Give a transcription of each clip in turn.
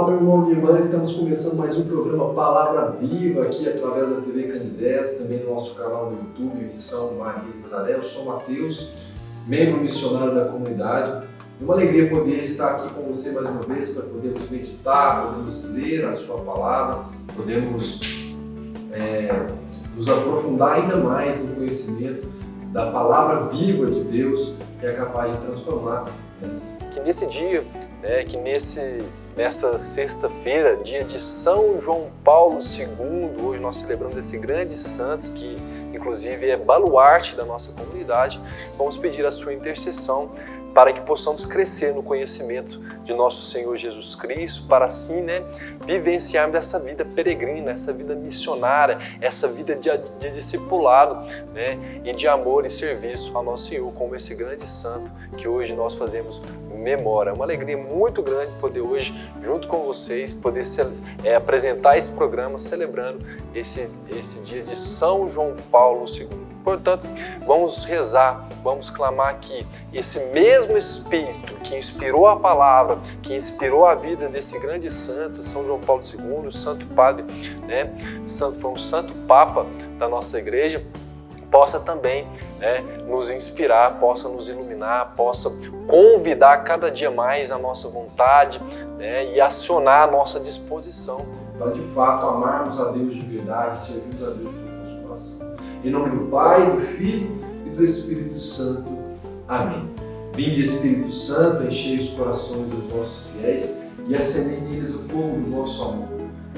Olá, meu irmão, minha irmã, estamos começando mais um programa Palavra Viva aqui através da TV Candidez, também no nosso canal no YouTube, Missão Maria de Nazaré. Eu sou Matheus, membro missionário da comunidade. É uma alegria poder estar aqui com você mais uma vez para podermos meditar, podermos ler a sua palavra, podemos nos aprofundar ainda mais no conhecimento da palavra viva de Deus que é capaz de transformar. Que nesse dia, nessa sexta-feira, dia de São João Paulo II, hoje nós celebramos esse grande santo que inclusive é baluarte da nossa comunidade, vamos pedir a sua intercessão para que possamos crescer no conhecimento de nosso Senhor Jesus Cristo, para assim vivenciarmos essa vida peregrina, essa vida missionária, essa vida de discipulado e de amor e serviço ao nosso Senhor, como esse grande santo que hoje nós fazemos memória. É uma alegria muito grande poder hoje, junto com vocês, poder apresentar esse programa celebrando esse dia de São João Paulo II. Portanto, vamos rezar, vamos clamar que esse mesmo Espírito que inspirou a palavra, que inspirou a vida desse grande santo, São João Paulo II, o Santo Padre, foi um Santo Papa da nossa igreja, possa também nos inspirar, possa nos iluminar, possa convidar cada dia mais a nossa vontade e acionar a nossa disposição. Para de fato amarmos a Deus de verdade, servirmos a Deus de todo o nosso coração. Em nome do Pai, do Filho e do Espírito Santo. Amém. Vinde, Espírito Santo, enchei os corações dos vossos fiéis e acendei neles o fogo do vosso amor.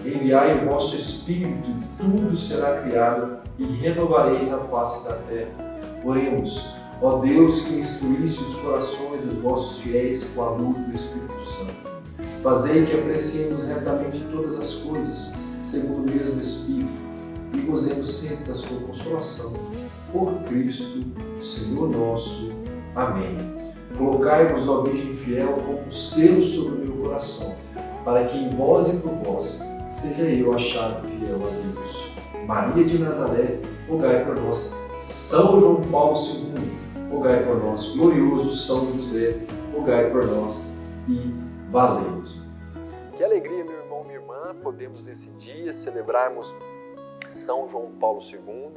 Enviai o vosso Espírito e tudo será criado e renovareis a face da terra. Oremos, ó Deus que instruísse os corações dos vossos fiéis com a luz do Espírito Santo. Fazei que apreciemos retamente todas as coisas, segundo o mesmo Espírito, e gozemos sempre da sua consolação. Por Cristo, Senhor nosso. Amém. Colocai-vos, ó Virgem fiel, como selo sobre o meu coração, para que em vós e por vós seja eu achado fiel a Deus. Maria de Nazaré, rogai por nós. São João Paulo II, rogai por nós. Glorioso São José, rogai por nós e valei-nos. Que alegria, meu irmão, minha irmã, podemos nesse dia celebrarmos São João Paulo II.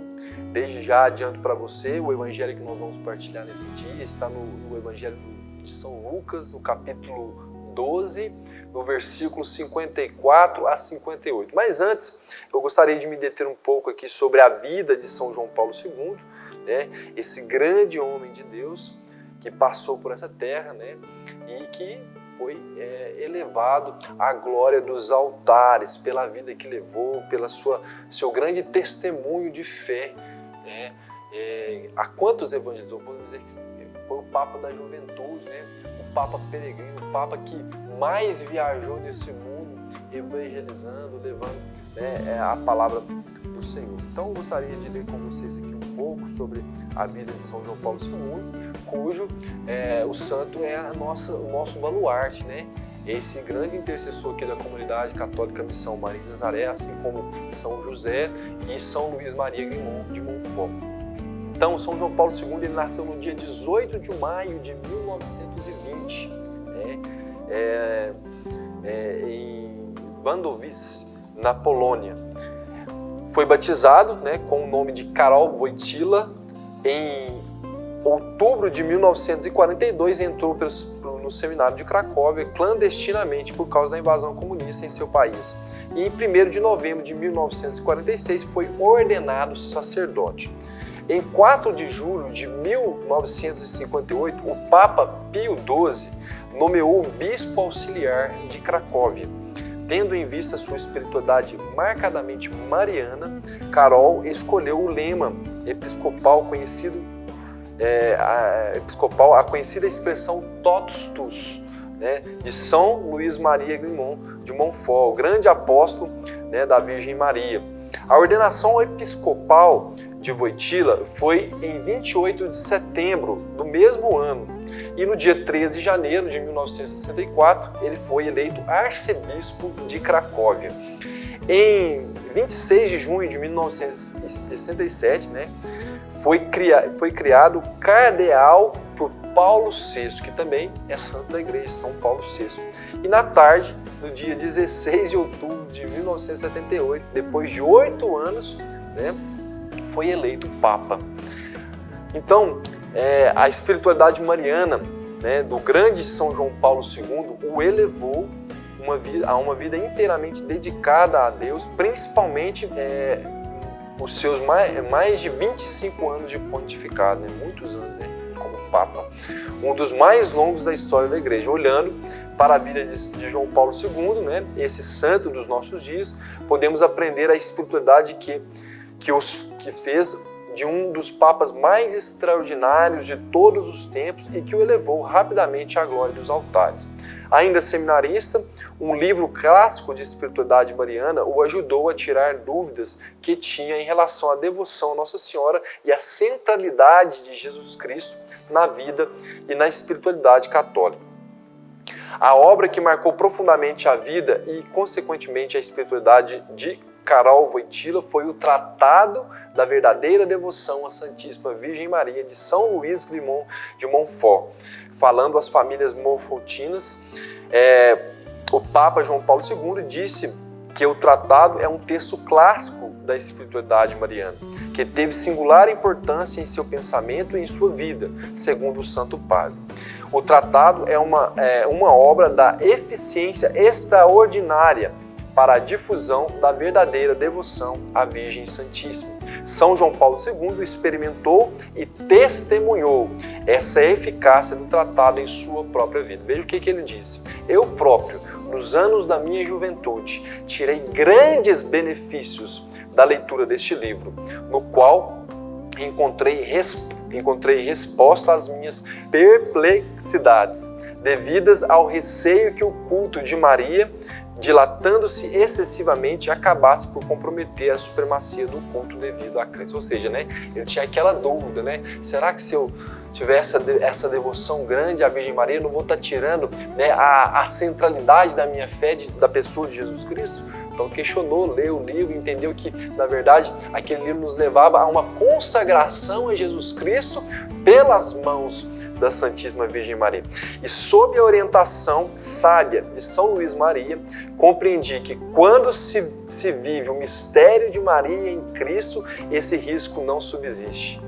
Desde já adianto para você, o evangelho que nós vamos partilhar nesse dia está no evangelho de São Lucas, no capítulo 12, no versículo 54 a 58. Mas antes, eu gostaria de me deter um pouco aqui sobre a vida de São João Paulo II, esse grande homem de Deus que passou por essa terra e que foi elevado à glória dos altares pela vida que levou, pela seu grande testemunho de fé. A quantos evangelizou? Podemos dizer que foi o Papa da juventude, o Papa peregrino, o Papa que mais viajou nesse mundo, evangelizando, levando a palavra do Senhor. Então eu gostaria de ler com vocês aqui um pouco sobre a vida de São João Paulo II, cujo o santo é o nosso baluarte, esse grande intercessor aqui da comunidade católica Missão Maria de Nazaré, assim como São José e São Luís Maria de Montfort. Então, São João Paulo II ele nasceu no dia 18 de maio de 1920, em Wandowice, na Polônia. Foi batizado com o nome de Karol Wojtyła. Em outubro de 1942, entrou no seminário de Cracóvia clandestinamente por causa da invasão comunista em seu país. E em 1º de novembro de 1946 foi ordenado sacerdote. Em 4 de julho de 1958, o Papa Pio XII nomeou o bispo auxiliar de Cracóvia. Tendo em vista sua espiritualidade marcadamente mariana, Karol escolheu o lema episcopal conhecido, a conhecida expressão Totus Tuus, de São Luís Maria de Montfort, o grande apóstolo da Virgem Maria. A ordenação episcopal de Wojtyła foi em 28 de setembro do mesmo ano e no dia 13 de janeiro de 1964 ele foi eleito arcebispo de Cracóvia. Em 26 de junho de 1967, foi criado cardeal por Paulo VI, que também é santo da igreja, São Paulo VI. E na tarde, no dia 16 de outubro de 1978, depois de 8 anos, né, foi eleito Papa. Então, a espiritualidade mariana, né, do grande São João Paulo II o elevou a uma vida inteiramente dedicada a Deus, principalmente os seus mais de 25 anos de pontificado, né, muitos anos, né, como Papa, um dos mais longos da história da Igreja. Olhando para a vida de João Paulo II, né, esse santo dos nossos dias, podemos aprender a espiritualidade que fez de um dos papas mais extraordinários de todos os tempos e que o elevou rapidamente à glória dos altares. Ainda seminarista, um livro clássico de espiritualidade mariana o ajudou a tirar dúvidas que tinha em relação à devoção a Nossa Senhora e à centralidade de Jesus Cristo na vida e na espiritualidade católica. A obra que marcou profundamente a vida e, consequentemente, a espiritualidade de Karol Wojtyła foi o Tratado da Verdadeira Devoção à Santíssima Virgem Maria de São Luís Climont de Montfort. Falando às famílias monfortinas, o Papa João Paulo II disse que o tratado é um texto clássico da espiritualidade mariana, que teve singular importância em seu pensamento e em sua vida, segundo o Santo Padre. O tratado é uma obra da eficiência extraordinária para a difusão da verdadeira devoção à Virgem Santíssima. São João Paulo II experimentou e testemunhou essa eficácia do tratado em sua própria vida. Veja o que ele disse. Eu próprio, nos anos da minha juventude, tirei grandes benefícios da leitura deste livro, no qual encontrei resposta às minhas perplexidades, devidas ao receio que o culto de Maria, dilatando-se excessivamente, acabasse por comprometer a supremacia do culto devido à crença. Ou seja, né, ele tinha aquela dúvida, né? Será que se eu tiver essa devoção grande à Virgem Maria, eu não vou estar tirando, né, a centralidade da minha fé da pessoa de Jesus Cristo? Então questionou, leu o livro, entendeu que, na verdade, aquele livro nos levava a uma consagração a Jesus Cristo pelas mãos da Santíssima Virgem Maria. E sob a orientação sábia de São Luís Maria, compreendi que quando se vive o mistério de Maria em Cristo, esse risco não subsiste.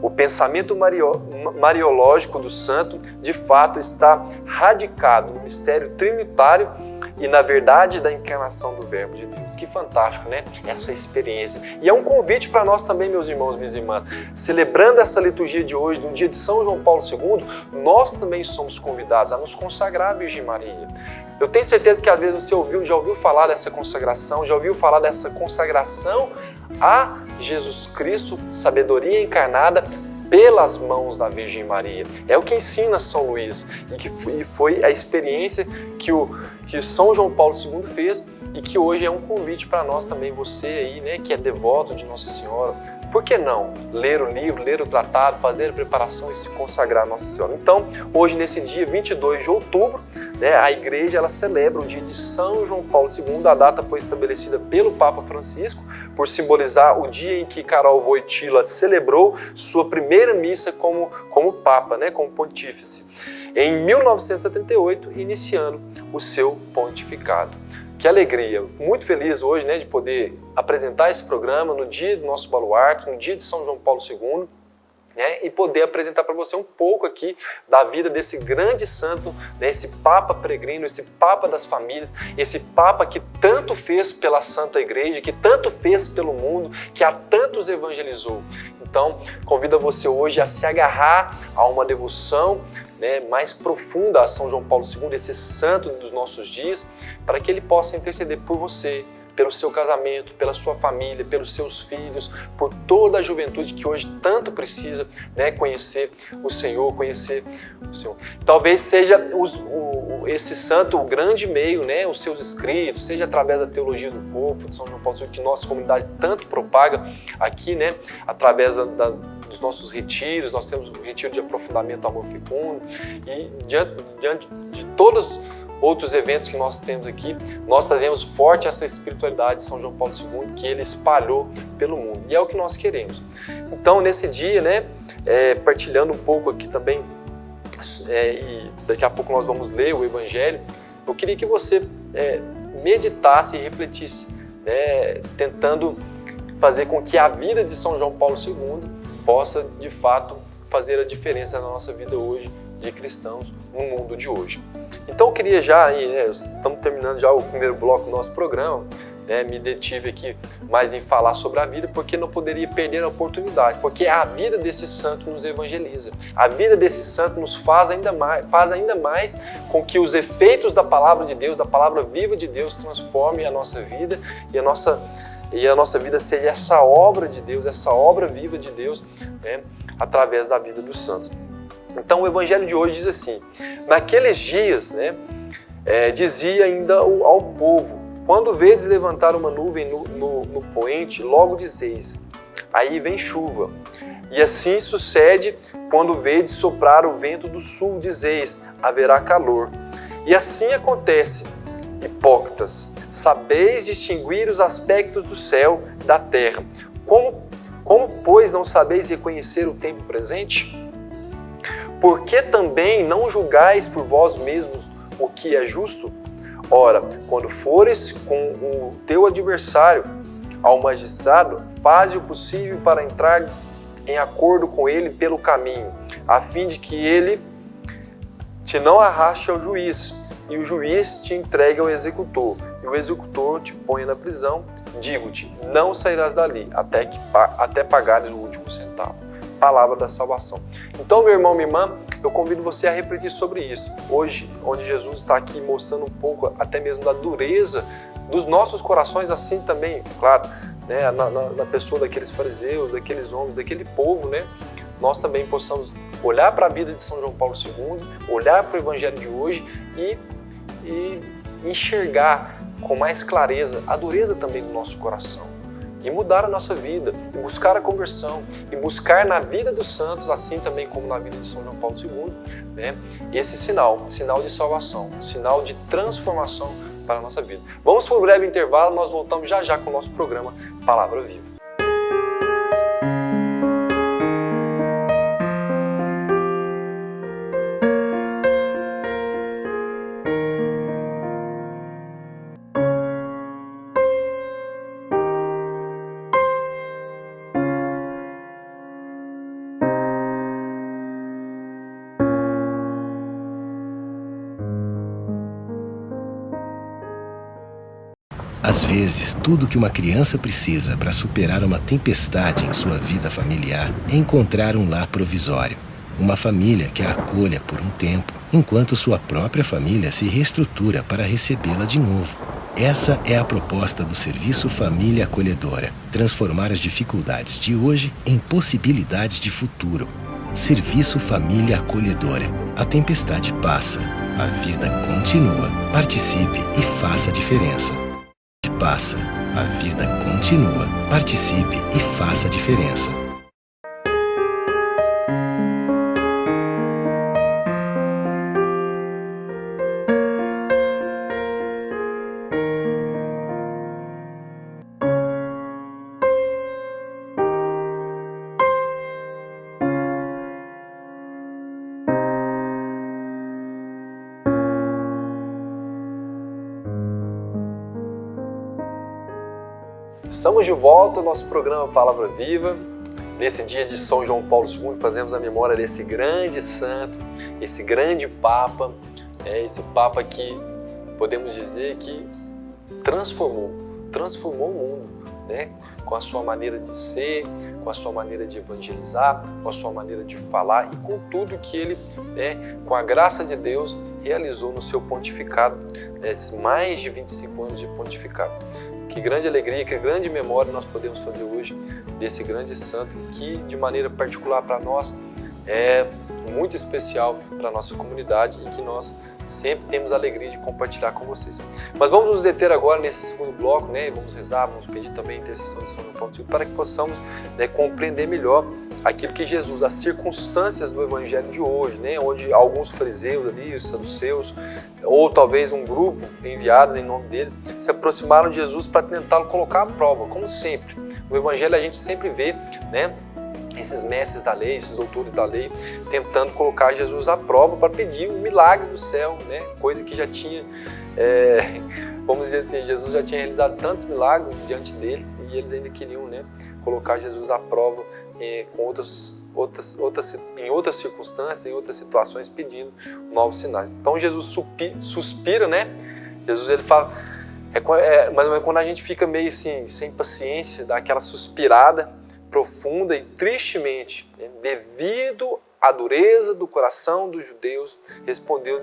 O pensamento mariológico do santo, de fato, está radicado no mistério trinitário e na verdade da encarnação do Verbo de Deus. Que fantástico, né? Essa experiência. E é um convite para nós também, meus irmãos e minhas irmãs. Celebrando essa liturgia de hoje, no dia de São João Paulo II, nós também somos convidados a nos consagrar à Virgem Maria. Eu tenho certeza que às vezes você já ouviu falar dessa consagração, já ouviu falar dessa consagração a Jesus Cristo, sabedoria encarnada pelas mãos da Virgem Maria. É o que ensina São Luís e foi a experiência que São João Paulo II fez e que hoje é um convite para nós também, você aí, né, que é devoto de Nossa Senhora. Por que não ler o livro, ler o tratado, fazer a preparação e se consagrar a Nossa Senhora? Então, hoje, nesse dia 22 de outubro, né, a Igreja ela celebra o dia de São João Paulo II. A data foi estabelecida pelo Papa Francisco por simbolizar o dia em que Karol Wojtyła celebrou sua primeira missa como Papa, né, como Pontífice, em 1978, iniciando o seu pontificado. Que alegria, muito feliz hoje, né, de poder apresentar esse programa no dia do nosso baluarte, no dia de São João Paulo II, né, e poder apresentar para você um pouco aqui da vida desse grande santo, né, esse Papa peregrino, esse Papa das famílias, esse Papa que tanto fez pela Santa Igreja, que tanto fez pelo mundo, que a tantos evangelizou. Então, convido você hoje a se agarrar a uma devoção, né, mais profunda a São João Paulo II, esse santo dos nossos dias, para que ele possa interceder por você, pelo seu casamento, pela sua família, pelos seus filhos, por toda a juventude que hoje tanto precisa, né, conhecer o Senhor, conhecer o Senhor. Talvez seja esse santo o grande meio, né, os seus escritos, seja através da teologia do corpo de São João Paulo II, que nossa comunidade tanto propaga aqui, né, através dos nossos retiros. Nós temos um retiro de aprofundamento amor fecundo e diante de todos outros eventos que nós temos aqui, nós trazemos forte essa espiritualidade de São João Paulo II que ele espalhou pelo mundo. E é o que nós queremos. Então, nesse dia, né, partilhando um pouco aqui também e daqui a pouco nós vamos ler o Evangelho, eu queria que você meditasse e refletisse, né, tentando fazer com que a vida de São João Paulo II possa, de fato, fazer a diferença na nossa vida hoje, de cristãos, no mundo de hoje. Então eu queria já, estamos terminando já o primeiro bloco do nosso programa, me detive aqui mais em falar sobre a vida, porque não poderia perder a oportunidade, porque a vida desse santo nos evangeliza. A vida desse santo nos faz ainda mais com que os efeitos da palavra de Deus, da palavra viva de Deus, transformem a nossa vida e a nossa vida seja essa obra de Deus, essa obra viva de Deus, através da vida dos santos. Então o Evangelho de hoje diz assim: naqueles dias, dizia ainda ao povo: quando vedes levantar uma nuvem no poente, logo dizeis: aí vem chuva. E assim sucede quando vedes soprar o vento do sul, dizeis: haverá calor. E assim acontece. Hipócritas, sabeis distinguir os aspectos do céu e da terra. Como, pois, não sabeis reconhecer o tempo presente? Por que também não julgais por vós mesmos o que é justo? Ora, quando fores com o teu adversário ao magistrado, faze o possível para entrar em acordo com ele pelo caminho, a fim de que ele te não arraste ao juiz, e o juiz te entregue ao executor, e o executor te ponha na prisão. Digo-te, não sairás dali até pagares o último centavo. Palavra da salvação. Então, meu irmão, minha irmã, eu convido você a refletir sobre isso. Hoje, onde Jesus está aqui mostrando um pouco até mesmo da dureza dos nossos corações, assim também, claro, na pessoa daqueles fariseus, daqueles homens, daquele povo, nós também possamos olhar para a vida de São João Paulo II, olhar para o Evangelho de hoje e enxergar com mais clareza a dureza também do nosso coração. E mudar a nossa vida, e buscar a conversão, e buscar na vida dos santos, assim também como na vida de São João Paulo II, esse sinal de salvação, sinal de transformação para a nossa vida. Vamos para um breve intervalo, nós voltamos já já com o nosso programa Palavra Viva. Às vezes, tudo que uma criança precisa para superar uma tempestade em sua vida familiar é encontrar um lar provisório. Uma família que a acolha por um tempo, enquanto sua própria família se reestrutura para recebê-la de novo. Essa é a proposta do Serviço Família Acolhedora: transformar as dificuldades de hoje em possibilidades de futuro. Serviço Família Acolhedora. A tempestade passa, a vida continua. Participe e faça a diferença. Passa, a vida continua. Participe e faça a diferença. Estamos de volta ao nosso programa Palavra Viva. Nesse dia de São João Paulo II, fazemos a memória desse grande santo, esse grande Papa, esse Papa que podemos dizer que transformou o mundo, com a sua maneira de ser, com a sua maneira de evangelizar, com a sua maneira de falar e com tudo que ele, com a graça de Deus, realizou no seu pontificado, mais de 25 anos de pontificado. Que grande alegria, que grande memória nós podemos fazer hoje desse grande santo que, de maneira particular para nós, é muito especial para a nossa comunidade e que nós sempre temos a alegria de compartilhar com vocês. Mas vamos nos deter agora nesse segundo bloco, vamos rezar, vamos pedir também a intercessão de São João Paulo II para que possamos compreender melhor aquilo que Jesus, as circunstâncias do Evangelho de hoje, onde alguns fariseus ali, os saduceus, ou talvez um grupo enviados em nome deles, se aproximaram de Jesus para tentá-lo colocar à prova, como sempre. No Evangelho a gente sempre vê, esses mestres da lei, esses doutores da lei, tentando colocar Jesus à prova para pedir um milagre do céu, né? Coisa que já tinha, vamos dizer assim, Jesus já tinha realizado tantos milagres diante deles e eles ainda queriam, né, colocar Jesus à prova com em outras circunstâncias, em outras situações, pedindo novos sinais. Então Jesus suspira, né? Jesus ele fala, mas quando a gente fica meio assim, sem paciência, dá aquela suspirada profunda e tristemente, né, devido à dureza do coração dos judeus, respondeu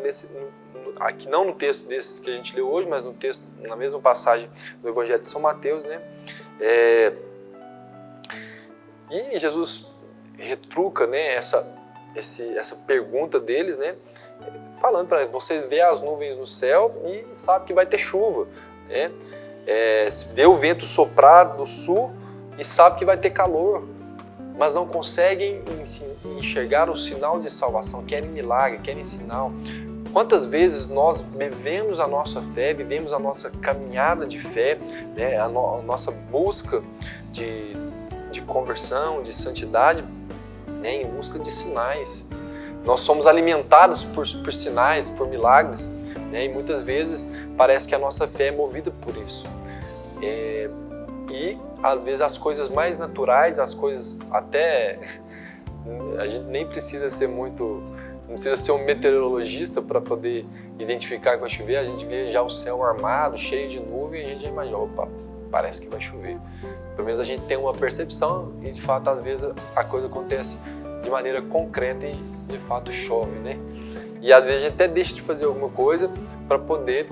aqui não no texto desses que a gente leu hoje, mas no texto, na mesma passagem do Evangelho de São Mateus, né? E Jesus retruca, né, essa pergunta deles, né, falando para vocês verem as nuvens no céu e sabe que vai ter chuva, né? Vê o vento soprar do sul e sabe que vai ter calor, mas não conseguem enxergar o sinal de salvação, querem milagre, querem sinal. Quantas vezes nós vivemos a nossa fé, vivemos a nossa caminhada de fé, né, a nossa busca de conversão, de santidade, né, em busca de sinais. Nós somos alimentados por sinais, por milagres, né, e muitas vezes parece que a nossa fé é movida por isso. E às vezes as coisas mais naturais, as coisas até... A gente nem precisa ser não precisa ser um meteorologista para poder identificar que vai chover. A gente vê já o céu armado, cheio de nuvem, e a gente já imagina, opa, parece que vai chover. Pelo menos a gente tem uma percepção e de fato às vezes a coisa acontece de maneira concreta e de fato chove, né? E às vezes a gente até deixa de fazer alguma coisa para poder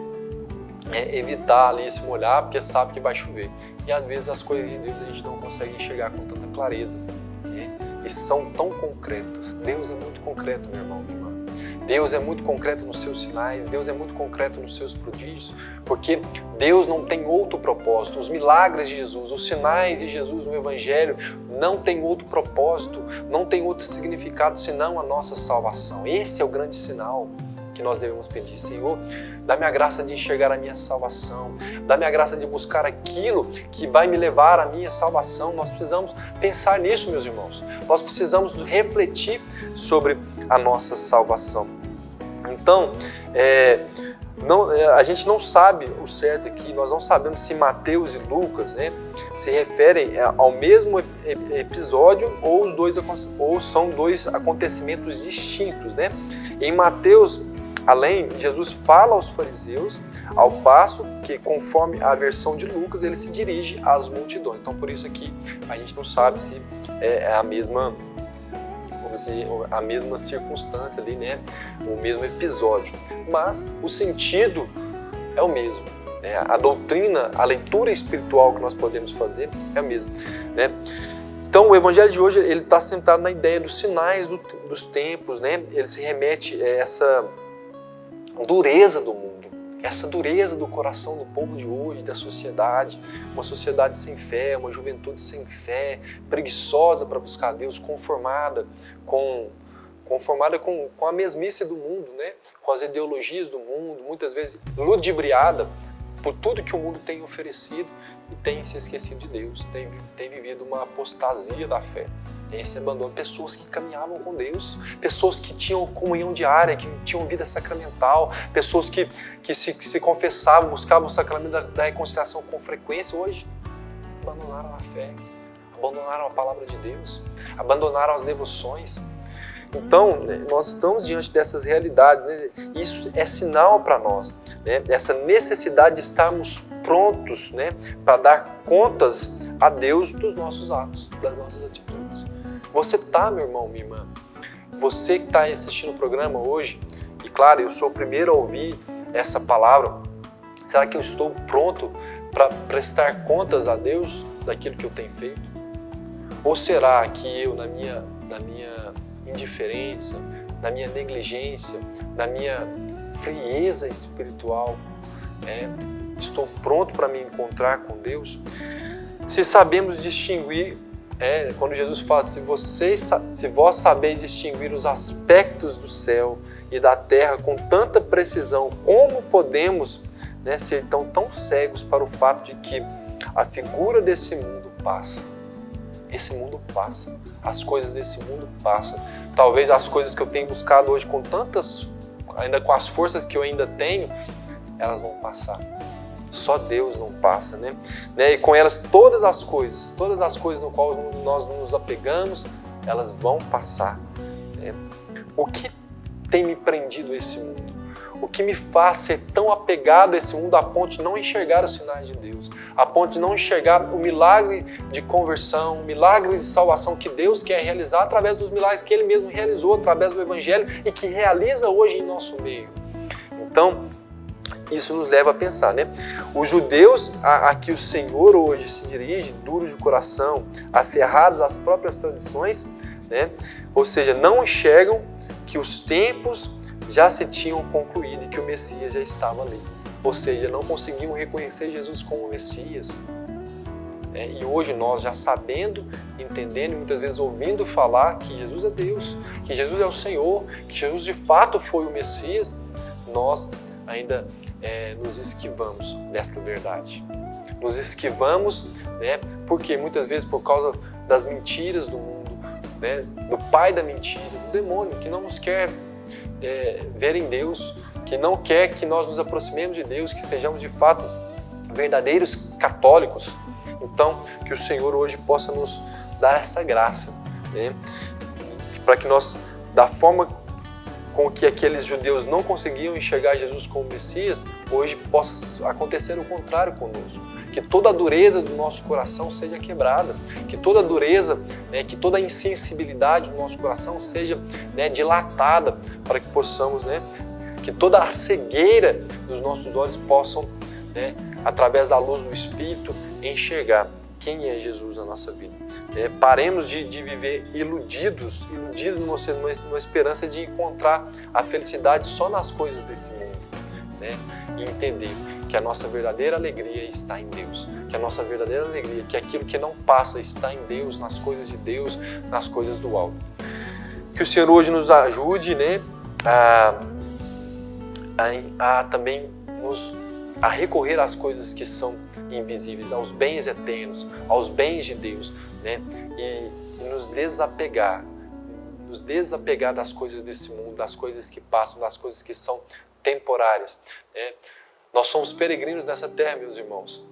evitar ali se molhar, porque sabe que vai chover. E às vezes as coisas de Deus a gente não consegue enxergar com tanta clareza, né? E são tão concretas. Deus é muito concreto, meu irmão, minha irmã. Deus é muito concreto nos seus sinais, Deus é muito concreto nos seus prodígios, porque Deus não tem outro propósito. Os milagres de Jesus, os sinais de Jesus no Evangelho não tem outro propósito, não tem outro significado senão a nossa salvação. Esse é o grande sinal que nós devemos pedir. Senhor, dá-me a graça de enxergar a minha salvação, dá-me a graça de buscar aquilo que vai me levar à minha salvação. Nós precisamos pensar nisso, meus irmãos. Nós precisamos refletir sobre a nossa salvação. Então, a gente não sabe, o certo é que nós não sabemos se Mateus e Lucas, né, se referem ao mesmo episódio ou são dois acontecimentos distintos, né? Em Mateus, Jesus fala aos fariseus, ao passo que, conforme a versão de Lucas, ele se dirige às multidões. Então, por isso aqui, a gente não sabe se é a mesma circunstância ali, né? O mesmo episódio. Mas o sentido é o mesmo, né? A doutrina, a leitura espiritual que nós podemos fazer é a mesma, né? Então, o Evangelho de hoje ele está sentado na ideia dos sinais dos tempos, né? Ele se remete a essa dureza do mundo, essa dureza do coração do povo de hoje, da sociedade, uma sociedade sem fé, uma juventude sem fé, preguiçosa para buscar Deus, conformada com a mesmice do mundo, né? Com as ideologias do mundo, muitas vezes ludibriada por tudo que o mundo tem oferecido e tem se esquecido de Deus, tem vivido uma apostasia da fé. Esse abandono, pessoas que caminhavam com Deus, pessoas que tinham comunhão diária, que tinham vida sacramental, pessoas que se confessavam, buscavam o sacramento da reconciliação com frequência, hoje abandonaram a fé, abandonaram a palavra de Deus, abandonaram as devoções. Então, nós estamos diante dessas realidades, né? Isso é sinal para nós, né? Essa necessidade de estarmos prontos, né, para dar contas a Deus dos nossos atos, das nossas atitudes. Você está, meu irmão, minha irmã, você que está assistindo o programa hoje, e claro, eu sou o primeiro a ouvir essa palavra, será que eu estou pronto para prestar contas a Deus daquilo que eu tenho feito? Ou será que eu, na minha indiferença, na minha negligência, na minha frieza espiritual, estou pronto para me encontrar com Deus? Se sabemos distinguir, quando Jesus fala, se vós sabeis distinguir os aspectos do céu e da terra com tanta precisão, como podemos, né, ser tão cegos para o fato de que a figura desse mundo passa esse mundo passa, as coisas desse mundo passam. Talvez as coisas que eu tenho buscado hoje com tantas, ainda com as forças que eu ainda tenho, elas vão passar. Só Deus não passa, né? E com elas todas as coisas no qual nós nos apegamos, elas vão passar. O que tem me prendido a esse mundo? O que me faz ser tão apegado a esse mundo a ponto de não enxergar os sinais de Deus, a ponto de não enxergar o milagre de conversão, o milagre de salvação que Deus quer realizar através dos milagres que Ele mesmo realizou através do Evangelho e que realiza hoje em nosso meio. Então, isso nos leva a pensar, né? Os judeus a que o Senhor hoje se dirige, duros de coração, aferrados às próprias tradições, né? Ou seja, não enxergam que os tempos já se tinham concluído e que o Messias já estava ali. Ou seja, não conseguiam reconhecer Jesus como o Messias. E hoje nós já sabendo, entendendo e muitas vezes ouvindo falar que Jesus é Deus, que Jesus é o Senhor, que Jesus de fato foi o Messias, nós ainda nos esquivamos desta verdade. Nos esquivamos, né, porque muitas vezes por causa das mentiras do mundo, né, do pai da mentira, do demônio, que não nos quer ver em Deus, que não quer que nós nos aproximemos de Deus, que sejamos de fato verdadeiros católicos. Então, que o Senhor hoje possa nos dar essa graça, né, para que nós, da forma com que aqueles judeus não conseguiam enxergar Jesus como Messias, hoje possa acontecer o contrário conosco. Que toda a dureza do nosso coração seja quebrada, que toda a dureza, né, que toda a insensibilidade do nosso coração seja, né, dilatada, para que possamos, né, que toda a cegueira dos nossos olhos possam, né, através da luz do Espírito, enxergar quem é Jesus na nossa vida. Paremos de viver iludidos numa esperança de encontrar a felicidade só nas coisas desse mundo, né? E entender que a nossa verdadeira alegria está em Deus, que a nossa verdadeira alegria, que aquilo que não passa está em Deus, nas coisas de Deus, nas coisas do alto. Que o Senhor hoje nos ajude, né, a também a recorrer às coisas que são invisíveis, aos bens eternos, aos bens de Deus, né, e nos desapegar das coisas desse mundo, das coisas que passam, das coisas que são temporárias, né? Nós somos peregrinos nessa terra, meus irmãos.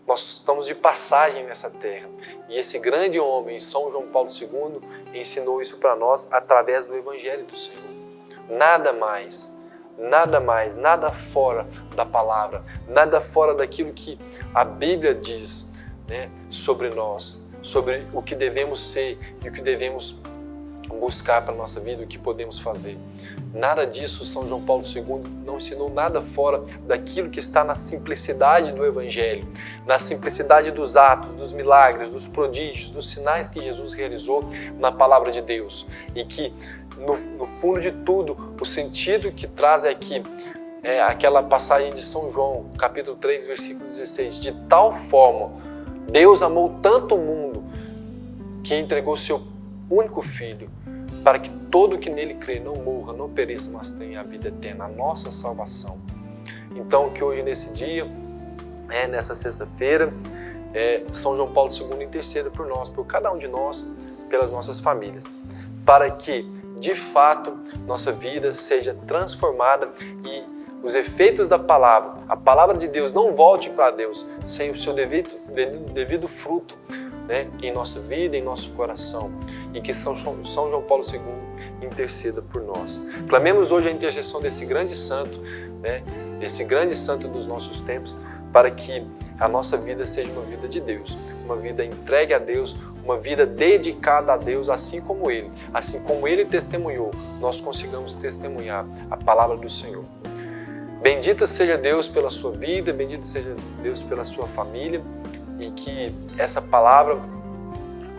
Nós estamos de passagem nessa terra. E esse grande homem, São João Paulo II, ensinou isso para nós através do Evangelho do Senhor. Nada mais, nada fora da palavra, nada fora daquilo que a Bíblia diz, né, sobre nós, sobre o que devemos ser e o que devemos buscar para a nossa vida, o que podemos fazer. Nada disso, São João Paulo II não ensinou nada fora daquilo que está na simplicidade do Evangelho, na simplicidade dos atos, dos milagres, dos prodígios, dos sinais que Jesus realizou na Palavra de Deus. E que, no fundo de tudo, o sentido que traz aqui é aquela passagem de São João, capítulo 3, versículo 16. De tal forma, Deus amou tanto o mundo que entregou seu único Filho, para que todo que nele crê não morra, não pereça, mas tenha a vida eterna, a nossa salvação. Então, que hoje, nesse dia, nessa sexta-feira, São João Paulo II interceda por nós, por cada um de nós, pelas nossas famílias, para que, de fato, nossa vida seja transformada e os efeitos da palavra, a palavra de Deus, não volte para Deus sem o seu devido fruto, né, em nossa vida, em nosso coração, e que São João Paulo II interceda por nós. Clamemos hoje a intercessão desse grande santo, né, desse grande santo dos nossos tempos, para que a nossa vida seja uma vida de Deus, uma vida entregue a Deus, uma vida dedicada a Deus, assim como Ele testemunhou, nós consigamos testemunhar a palavra do Senhor. Bendito seja Deus pela sua vida, bendito seja Deus pela sua família, e que essa palavra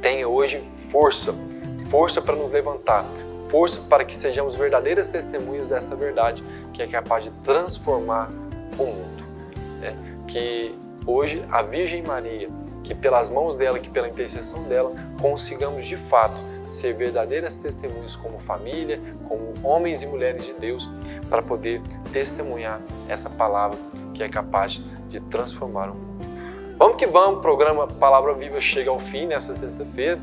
tenha hoje força para nos levantar, força para que sejamos verdadeiras testemunhas dessa verdade que é capaz de transformar o mundo, né? Que hoje a Virgem Maria, que pelas mãos dela, que pela intercessão dela, consigamos de fato ser verdadeiras testemunhas como família, como homens e mulheres de Deus, para poder testemunhar essa palavra que é capaz de transformar o mundo. Vamos que vamos, o programa Palavra Viva chega ao fim nessa sexta-feira,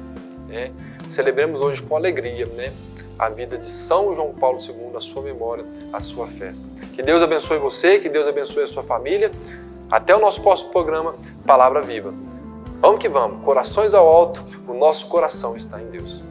né? Celebremos hoje com alegria, né? A vida de São João Paulo II, a sua memória, a sua festa. Que Deus abençoe você, que Deus abençoe a sua família. Até o nosso próximo programa, Palavra Viva. Vamos que vamos, corações ao alto, o nosso coração está em Deus.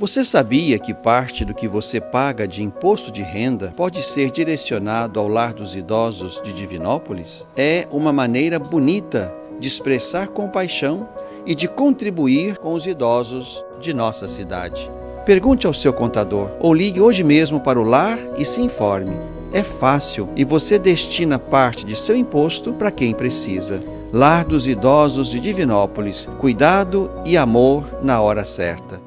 Você sabia que parte do que você paga de imposto de renda pode ser direcionado ao Lar dos Idosos de Divinópolis? É uma maneira bonita de expressar compaixão e de contribuir com os idosos de nossa cidade. Pergunte ao seu contador ou ligue hoje mesmo para o lar e se informe. É fácil e você destina parte de seu imposto para quem precisa. Lar dos Idosos de Divinópolis. Cuidado e amor na hora certa.